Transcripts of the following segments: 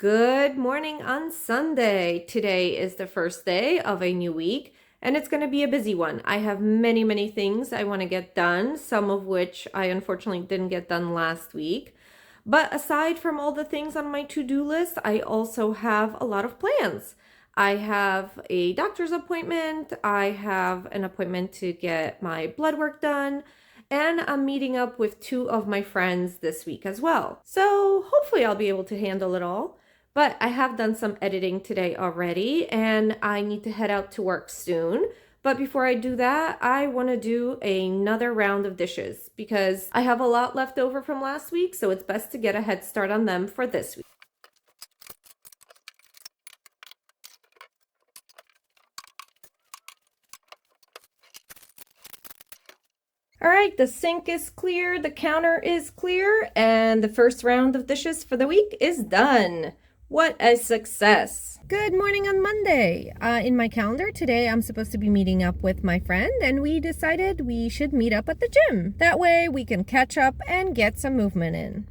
Good morning on Sunday. Today is the first day of a new week, and it's going to be a busy one. I have many things I want to get done, some of which I unfortunately didn't get done last week. But aside from all the things on my to-do list, I also have a lot of plans. I have a doctor's appointment, I have an appointment to get my blood work done, and I'm meeting up with two of my friends this week as well. So hopefully I'll be able to handle it all. But I have done some editing today already, and I need to head out to work soon. But before I do that, I want to do another round of dishes because I have a lot left over from last week, so it's best to get a head start on them for this week. All right, the sink is clear, the counter is clear, and the first round of dishes for the week is done. What a success. Good morning on Monday. In my calendar today, I'm supposed to be meeting up with my friend, and we decided we should meet up at the gym. That way we can catch up and get some movement in.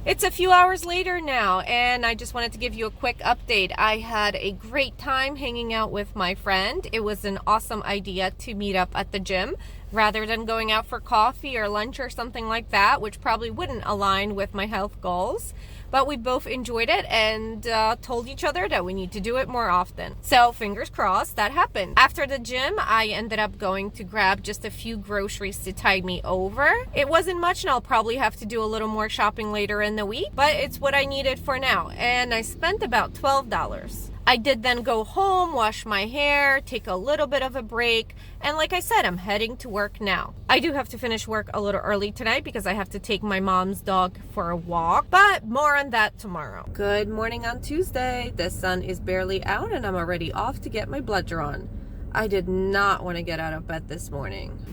It's a few hours later now, and I just wanted to give you a quick update. I had a great time hanging out with my friend. It was an awesome idea to meet up at the gym rather than going out for coffee or lunch or something like that, which probably wouldn't align with my health goals. But we both enjoyed it and told each other that we need to do it more often. So fingers crossed that happened. After the gym, I ended up going to grab just a few groceries to tide me over. It wasn't much, and I'll probably have to do a little more shopping later in the week, but it's what I needed for now. And I spent about $12. I did then go home, wash my hair, take a little bit of a break, and like I said, I'm heading to work now. I do have to finish work a little early tonight because I have to take my mom's dog for a walk, but more on that tomorrow. Good morning on Tuesday. The sun is barely out and I'm already off to get my blood drawn. I did not want to get out of bed this morning.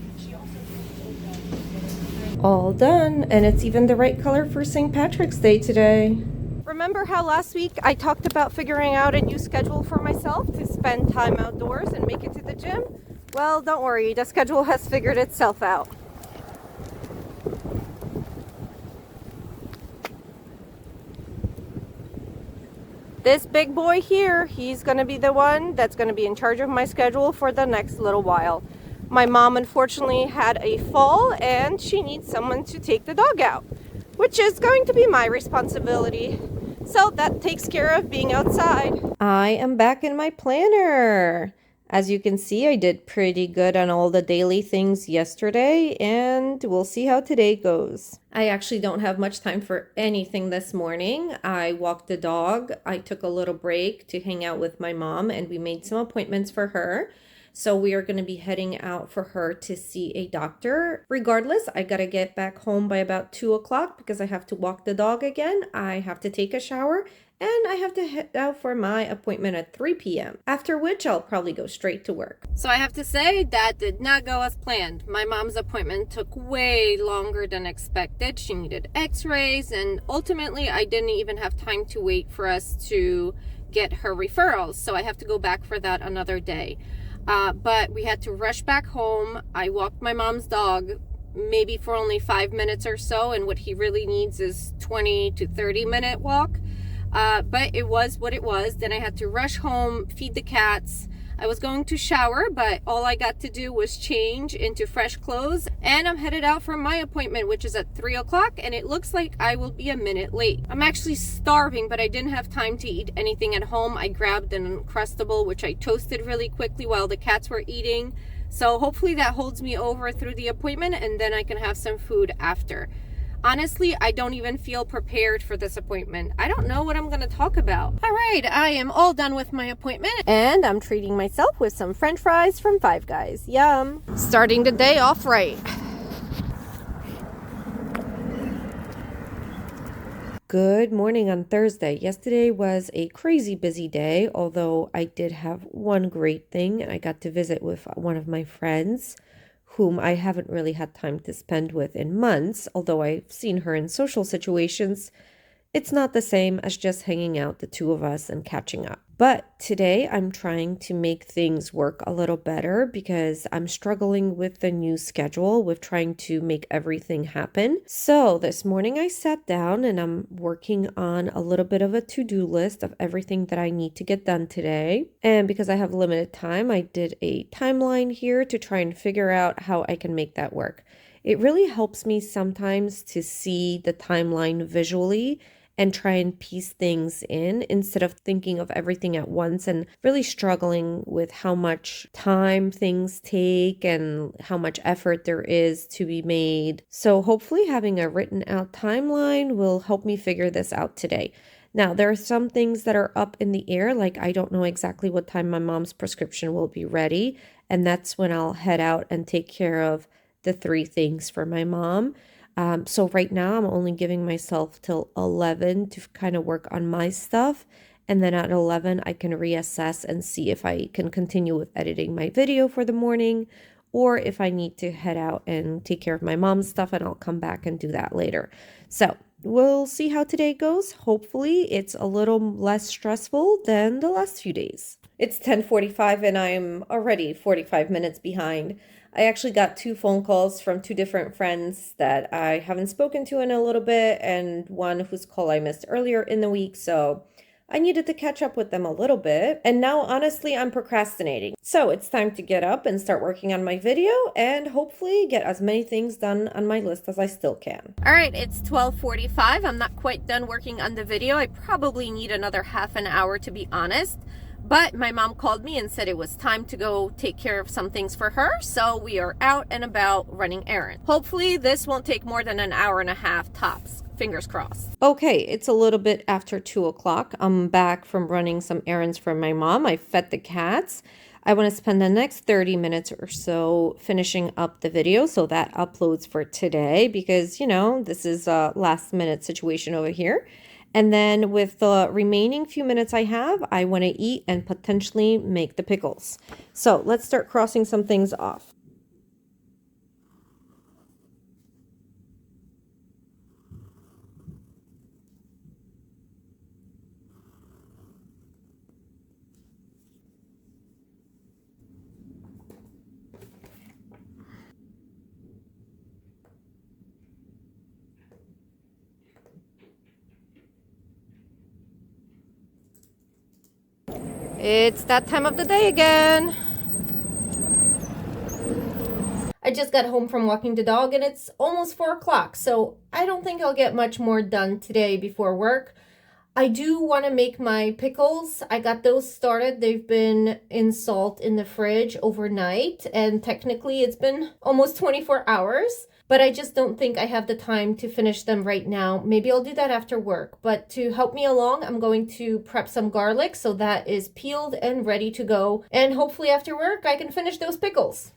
All done, and it's even the right color for St. Patrick's Day today. Remember how last week I talked about figuring out a new schedule for myself to spend time outdoors and make it to the gym? Well, don't worry, the schedule has figured itself out. This big boy here, he's going to be the one that's going to be in charge of my schedule for the next little while. My mom unfortunately had a fall and she needs someone to take the dog out, which is going to be my responsibility. So that takes care of being outside. I am back in my planner. As you can see, I did pretty good on all the daily things yesterday, and we'll see how today goes. I actually don't have much time for anything this morning. I walked the dog. I took a little break to hang out with my mom, and we made some appointments for her. So we are going to be heading out for her to see a doctor. Regardless, I got to get back home by about 2 o'clock because I have to walk the dog again. I have to take a shower and I have to head out for my appointment at 3 p.m. After which I'll probably go straight to work. So I have to say that did not go as planned. My mom's appointment took way longer than expected. She needed x-rays and ultimately I didn't even have time to wait for us to get her referrals. So I have to go back for that another day. But we had to rush back home. I walked my mom's dog maybe for only 5 minutes or so, and what he really needs is 20 to 30 minute walk. But it was what it was. Then I had to rush home, feed the cats. I was going to shower, but all I got to do was change into fresh clothes, and I'm headed out for my appointment, which is at 3 o'clock, and it looks like I will be a minute late. I'm actually starving, but I didn't have time to eat anything at home. I grabbed an Uncrustable, which I toasted really quickly while the cats were eating. So hopefully that holds me over through the appointment, and then I can have some food after. Honestly, I don't even feel prepared for this appointment. I don't know what I'm going to talk about. All right, I am all done with my appointment, and I'm treating myself with some French fries from Five Guys. Yum. Starting the day off right. Good morning on Thursday. Yesterday was a crazy busy day, although I did have one great thing. I got to visit with one of my friends whom I haven't really had time to spend with in months, although I've seen her in social situations. It's not the same as just hanging out, the two of us, and catching up. But today I'm trying to make things work a little better because I'm struggling with the new schedule with trying to make everything happen. So this morning I sat down and I'm working on a little bit of a to-do list of everything that I need to get done today. And because I have limited time, I did a timeline here to try and figure out how I can make that work. It really helps me sometimes to see the timeline visually and try and piece things in instead of thinking of everything at once and really struggling with how much time things take and how much effort there is to be made. So hopefully having a written out timeline will help me figure this out today. Now, there are some things that are up in the air, like I don't know exactly what time my mom's prescription will be ready, and that's when I'll head out and take care of the 3 things for my mom. So right now I'm only giving myself till 11 to kind of work on my stuff. And then at 11, I can reassess and see if I can continue with editing my video for the morning or if I need to head out and take care of my mom's stuff, and I'll come back and do that later. So we'll see how today goes. Hopefully it's a little less stressful than the last few days. It's 10:45 and I'm already 45 minutes behind. I actually got 2 phone calls from 2 different friends that I haven't spoken to in a little bit, and one whose call I missed earlier in the week, so I needed to catch up with them a little bit. And now, honestly, I'm procrastinating. So it's time to get up and start working on my video and hopefully get as many things done on my list as I still can. All right, it's 12:45. I'm not quite done working on the video. I probably need another half an hour, to be honest. But my mom called me and said it was time to go take care of some things for her. So we are out and about running errands. Hopefully this won't take more than an hour and a half tops. Fingers crossed. Okay, it's a little bit after 2 o'clock. I'm back from running some errands for my mom. I fed the cats. I want to spend the next 30 minutes or so finishing up the video so that uploads for today because, you know, this is a last minute situation over here. And then with the remaining few minutes I have, I want to eat and potentially make the pickles. So let's start crossing some things off. It's that time of the day again. I just got home from walking the dog and it's almost 4 o'clock, so I don't think I'll get much more done today before work. I do want to make my pickles. I got those started. They've been in salt in the fridge overnight, and technically it's been almost 24 hours. But I just don't think I have the time to finish them right now. Maybe I'll do that after work. But to help me along, I'm going to prep some garlic so that is peeled and ready to go. And hopefully after work, I can finish those pickles.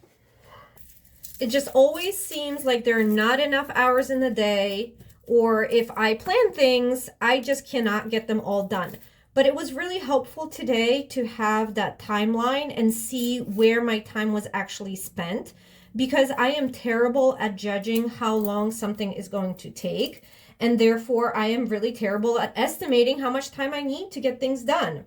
It just always seems like there are not enough hours in the day, or if I plan things, I just cannot get them all done. But it was really helpful today to have that timeline and see where my time was actually spent, because I am terrible at judging how long something is going to take, and therefore I am really terrible at estimating how much time I need to get things done.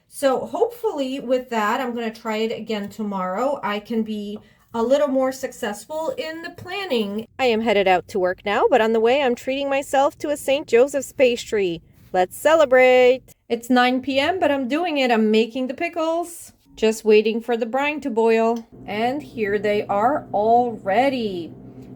So hopefully with that, I'm going to try it again tomorrow. I can be a little more successful in the planning. I am headed out to work now, but on the way I'm treating myself to a St. Joseph's pastry. Let's celebrate. It's 9 p.m., but I'm doing it. I'm making the pickles. Just waiting for the brine to boil. And here they are all ready.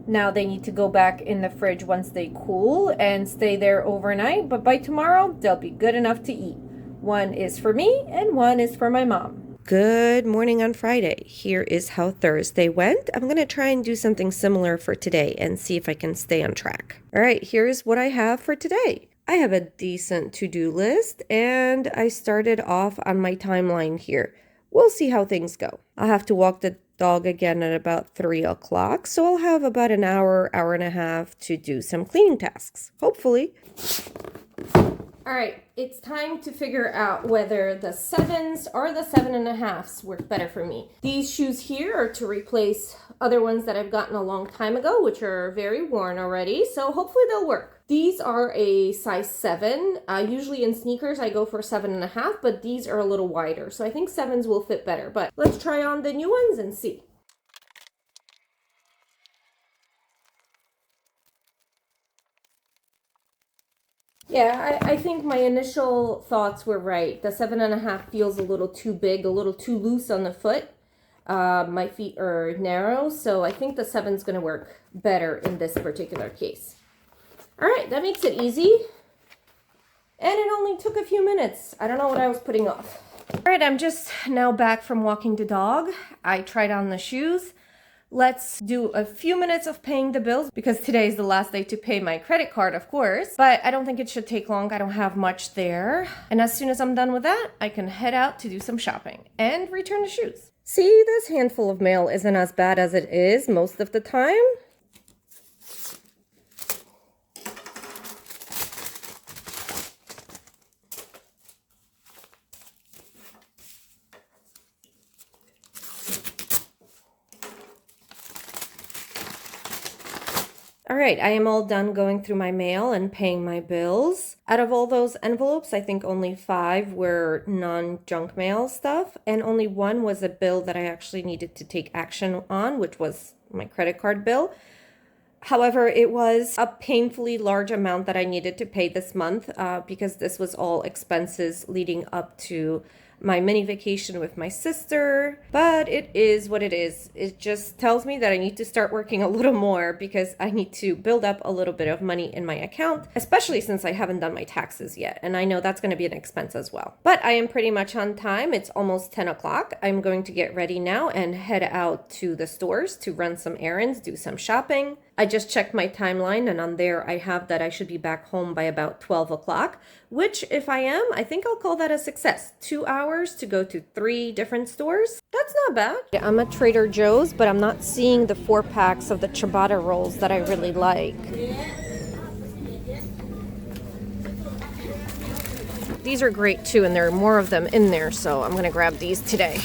Now they need to go back in the fridge once they cool and stay there overnight, but by tomorrow they'll be good enough to eat. One is for me and one is for my mom. Good morning on Friday. Here is how Thursday went. I'm going to try and do something similar for today and see if I can stay on track. All right, here's what I have for today. I have a decent to-do list and I started off on my timeline here. We'll see how things go. I'll have to walk the dog again at about 3 o'clock, so I'll have about an hour, hour and a half to do some cleaning tasks, hopefully. All right, it's time to figure out whether the 7s or the 7.5s work better for me. These shoes here are to replace other ones that I've gotten a long time ago, which are very worn already, so hopefully they'll work. These are a size 7. Usually in sneakers I go for 7.5, but these are a little wider, so I think 7s will fit better. But let's try on the new ones and see. Yeah, I think my initial thoughts were right. The 7.5 feels a little too big, a little too loose on the foot. My feet are narrow, so I think the 7's going to work better in this particular case. All right, that makes it easy. And it only took a few minutes. I don't know what I was putting off. All right, I'm just now back from walking the dog. I tried on the shoes. Let's do a few minutes of paying the bills because today is the last day to pay my credit card, of course. But I don't think it should take long. I don't have much there. And as soon as I'm done with that, I can head out to do some shopping and return the shoes. See, this handful of mail isn't as bad as it is most of the time. All right, I am all done going through my mail and paying my bills. Out of all those envelopes, I think only 5 were non-junk mail stuff, and only 1 was a bill that I actually needed to take action on, which was my credit card bill. However, it was a painfully large amount that I needed to pay this month because this was all expenses leading up to my mini vacation with my sister, but it is what it is. It just tells me that I need to start working a little more because I need to build up a little bit of money in my account, especially since I haven't done my taxes yet. And I know that's going to be an expense as well. But I am pretty much on time. It's almost 10 o'clock. I'm going to get ready now and head out to the stores to run some errands, do some shopping. I just checked my timeline, and on there I have that I should be back home by about 12 o'clock, which if I am, I think I'll call that a success. 2 hours to go to 3 different stores. That's not bad. I'm at Trader Joe's, but I'm not seeing the 4 packs of the ciabatta rolls that I really like. These are great too, and there are more of them in there, so I'm gonna grab these today.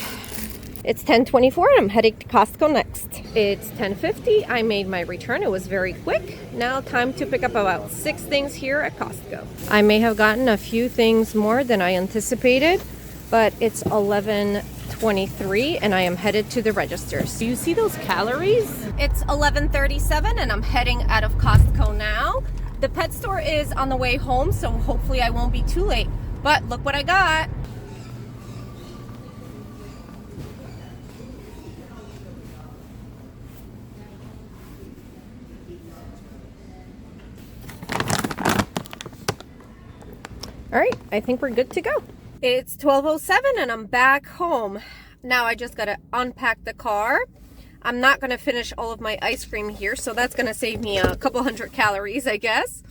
It's 10:24 and I'm heading to Costco next. It's 10:50. I made my return. It was very quick. Now time to pick up about 6 things here at Costco. I may have gotten a few things more than I anticipated, but it's 11:23 and I am headed to the registers. Do you see those calories? It's 11:37 and I'm heading out of Costco now. The pet store is on the way home, so hopefully I won't be too late. But look what I got. All right, I think we're good to go. It's 12:07 and I'm back home. Now I just gotta unpack the car. I'm not gonna finish all of my ice cream here, so that's gonna save me a couple hundred calories, I guess.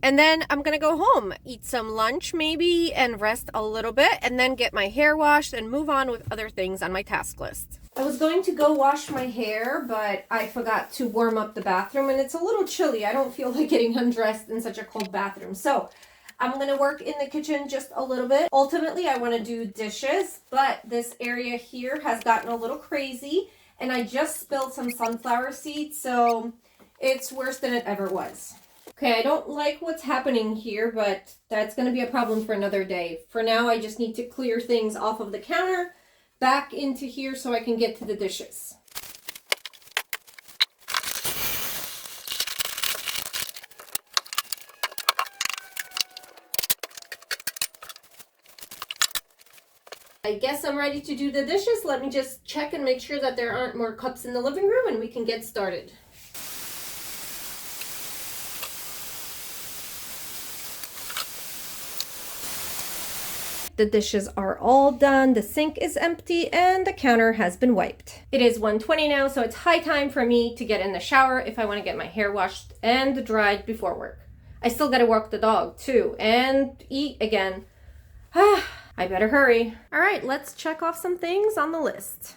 And then I'm gonna go home, eat some lunch maybe, and rest a little bit, and then get my hair washed and move on with other things on my task list. I was going to go wash my hair, but I forgot to warm up the bathroom, and it's a little chilly. I don't feel like getting undressed in such a cold bathroom. So I'm going to work in the kitchen just a little bit. Ultimately, I want to do dishes, but this area here has gotten a little crazy, and I just spilled some sunflower seeds, so it's worse than it ever was. Okay, I don't like what's happening here, but that's going to be a problem for another day. For now, I just need to clear things off of the counter, back into here so I can get to the dishes. I guess I'm ready to do the dishes. Let me just check and make sure that there aren't more cups in the living room and we can get started. The dishes are all done, the sink is empty, and the counter has been wiped. It is 1:20 now, so it's high time for me to get in the shower if I want to get my hair washed and dried before work. I still gotta walk the dog too, and eat again. I better hurry. All right, let's check off some things on the list.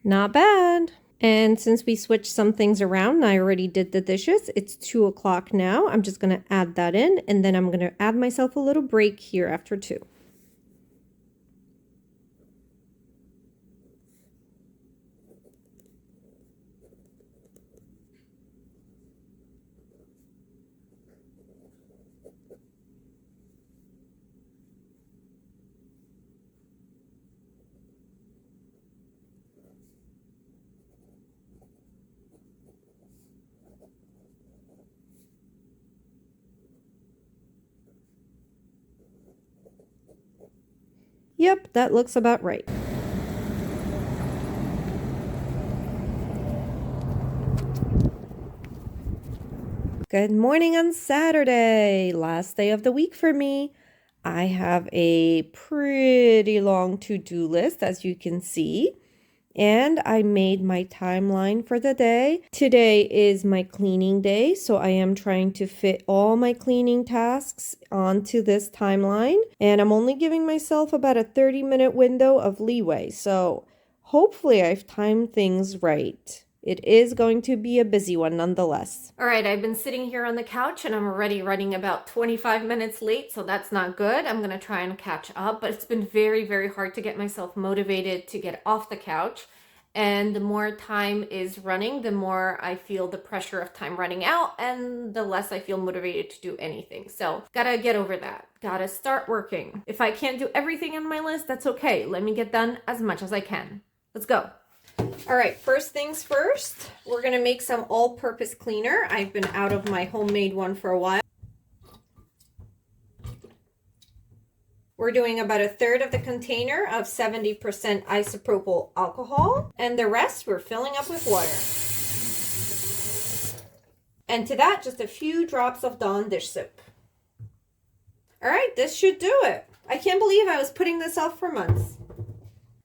Not bad. And since we switched some things around and I already did the dishes, it's 2 o'clock now. I'm just going to add that in, and then I'm going to add myself a little break here after 2. Yep, that looks about right. Good morning on Saturday, last day of the week for me. I have a pretty long to-do list, as you can see. And I made my timeline for the day. Today is my cleaning day, so I am trying to fit all my cleaning tasks onto this timeline. And I'm only giving myself about a 30-minute window of leeway, so hopefully I've timed things right. It is going to be a busy one nonetheless. All right, I've been sitting here on the couch and I'm already running about 25 minutes late, so that's not good. I'm gonna try and catch up, but it's been very, very hard to get myself motivated to get off the couch. And the more time is running, the more I feel the pressure of time running out, and the less I feel motivated to do anything. So gotta get over that. Gotta start working. If I can't do everything on my list, that's okay. Let me get done as much as I can. Let's go. All right, first things first, we're gonna make some all-purpose cleaner. I've been out of my homemade one for a while. We're doing about 1/3 of the container of 70% isopropyl alcohol, and the rest we're filling up with water. And to that, just a few drops of Dawn dish soap. All right, this should do it. I can't believe I was putting this off for months.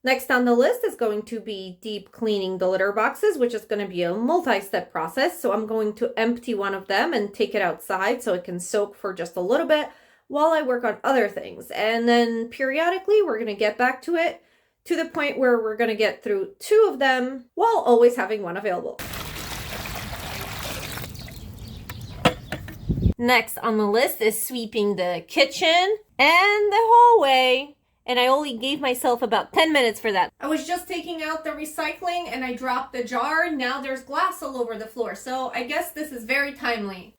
Next on the list is going to be deep cleaning the litter boxes, which is going to be a multi-step process. So I'm going to empty one of them and take it outside so it can soak for just a little bit while I work on other things. And then periodically we're going to get back to it to the point where we're going to get through 2 of them while always having one available. Next on the list is sweeping the kitchen and the hallway. And I only gave myself about 10 minutes for that. I was just taking out the recycling and I dropped the jar. Now there's glass all over the floor. So I guess this is very timely.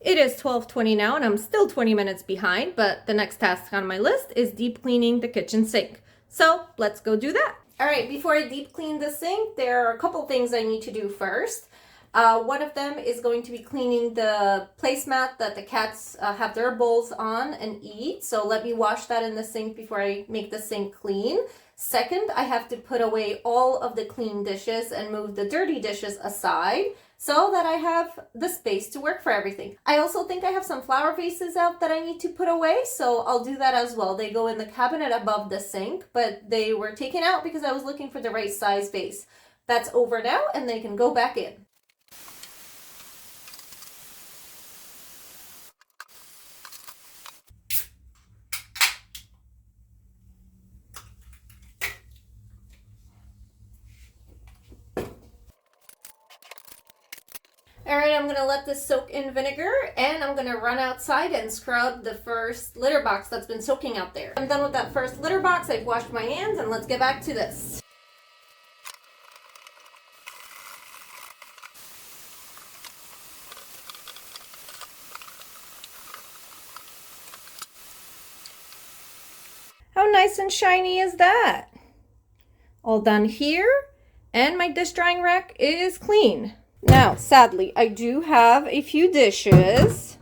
It is 12:20 now and I'm still 20 minutes behind, but the next task on my list is deep cleaning the kitchen sink. So let's go do that. All right, before I deep clean the sink, there are a couple things I need to do first. One of them is going to be cleaning the placemat that the cats have their bowls on and eat. So let me wash that in the sink before I make the sink clean. Second, I have to put away all of the clean dishes and move the dirty dishes aside so that I have the space to work for everything. I also think I have some flower vases out that I need to put away, so I'll do that as well. They go in the cabinet above the sink, but they were taken out because I was looking for the right size vase. That's over now, and they can go back in. All right, I'm gonna let this soak in vinegar and I'm gonna run outside and scrub the first litter box that's been soaking out there. I'm done with that first litter box. I've washed my hands and let's get back to this. How nice and shiny is that? All done here, and my dish drying rack is clean. Now, sadly, I do have a few dishes,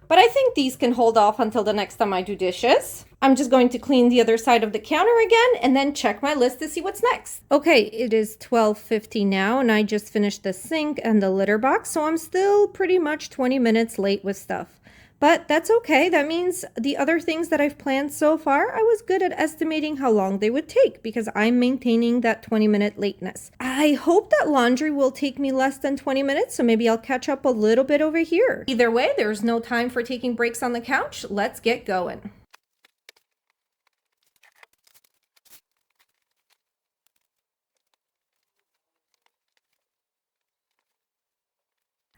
but I think these can hold off until the next time I do dishes. I'm just going to clean the other side of the counter again and then check my list to see what's next. Okay, it is 12:50 now and I just finished the sink and the litter box, so I'm still pretty much 20 minutes late with stuff. But that's okay. That means the other things that I've planned so far, I was good at estimating how long they would take because I'm maintaining that 20-minute lateness. I hope that laundry will take me less than 20 minutes, so maybe I'll catch up a little bit over here. Either way, there's no time for taking breaks on the couch. Let's get going.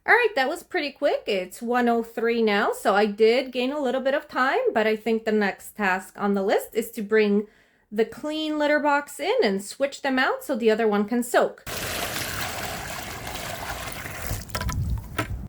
All right, that was pretty quick. It's 1:03 now, so I did gain a little bit of time, but I think the next task on the list is to bring the clean litter box in and switch them out so the other one can soak.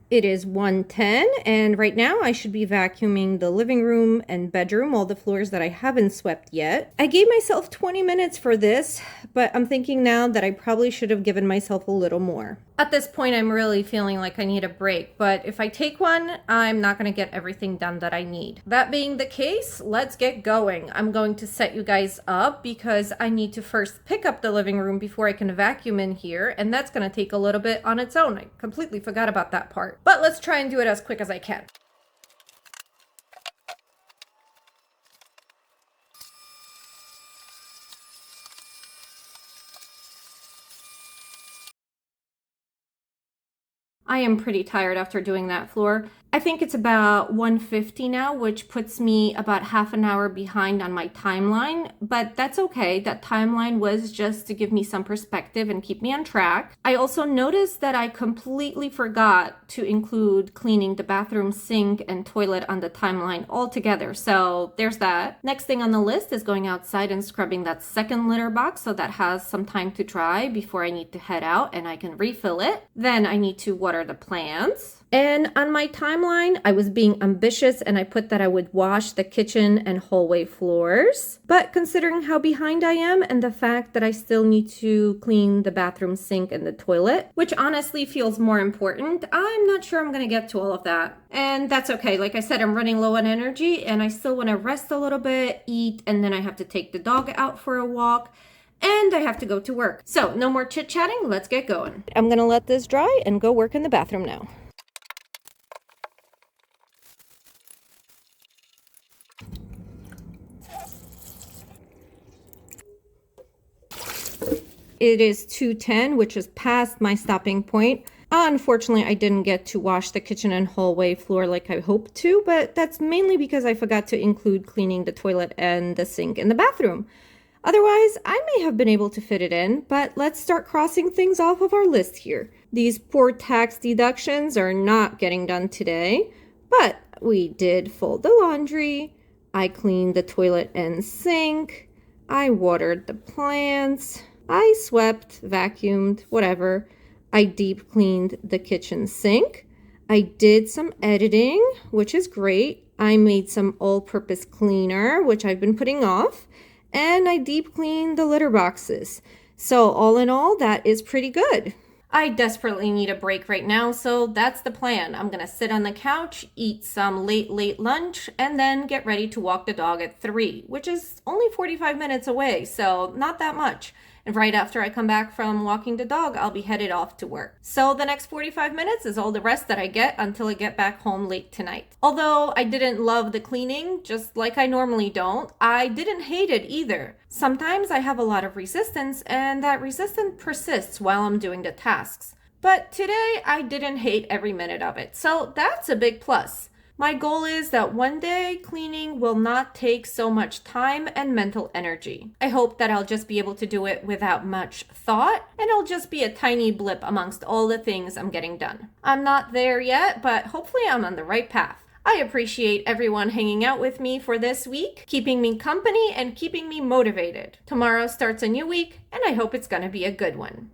It is 1:10, and right now I should be vacuuming the living room and bedroom, all the floors that I haven't swept yet. I gave myself 20 minutes for this, but I'm thinking now that I probably should have given myself a little more. At this point, I'm really feeling like I need a break, but if I take one, I'm not going to get everything done that I need. That being the case, let's get going. I'm going to set you guys up because I need to first pick up the living room before I can vacuum in here, and that's going to take a little bit on its own. I completely forgot about that part. But let's try and do it as quick as I can. I am pretty tired after doing that floor. I think it's about 1:50 now, which puts me about half an hour behind on my timeline, but that's okay. That timeline was just to give me some perspective and keep me on track. I also noticed that I completely forgot to include cleaning the bathroom sink and toilet on the timeline altogether, so there's that. Next thing on the list is going outside and scrubbing that second litter box so that has some time to dry before I need to head out and I can refill it. Then I need to water the plants. And on my timeline, I was being ambitious and I put that I would wash the kitchen and hallway floors. But considering how behind I am and the fact that I still need to clean the bathroom sink and the toilet, which honestly feels more important, I'm not sure I'm going to get to all of that. And that's okay. Like I said, I'm running low on energy and I still want to rest a little bit, eat, and then I have to take the dog out for a walk. And I have to go to work. So no more chit-chatting. Let's get going. I'm going to let this dry and go work in the bathroom now. It is 2:10, which is past my stopping point. Unfortunately, I didn't get to wash the kitchen and hallway floor like I hoped to, but that's mainly because I forgot to include cleaning the toilet and the sink in the bathroom. Otherwise, I may have been able to fit it in, but let's start crossing things off of our list here. These poor tax deductions are not getting done today, but we did fold the laundry, I cleaned the toilet and sink, I watered the plants, I swept, vacuumed, whatever. I deep cleaned the kitchen sink. I did some editing, which is great. I made some all-purpose cleaner, which I've been putting off. And I deep cleaned the litter boxes. So all in all, that is pretty good. I desperately need a break right now, so that's the plan. I'm gonna sit on the couch, eat some late lunch, and then get ready to walk the dog at 3, which is only 45 minutes away, so not that much. And right after I come back from walking the dog, I'll be headed off to work. So the next 45 minutes is all the rest that I get until I get back home late tonight. Although I didn't love the cleaning, just like I normally don't, I didn't hate it either. Sometimes I have a lot of resistance, and that resistance persists while I'm doing the tasks. But today, I didn't hate every minute of it, so that's a big plus. My goal is that one day cleaning will not take so much time and mental energy. I hope that I'll just be able to do it without much thought, and it'll just be a tiny blip amongst all the things I'm getting done. I'm not there yet, but hopefully I'm on the right path. I appreciate everyone hanging out with me for this week, keeping me company and keeping me motivated. Tomorrow starts a new week, and I hope it's gonna be a good one.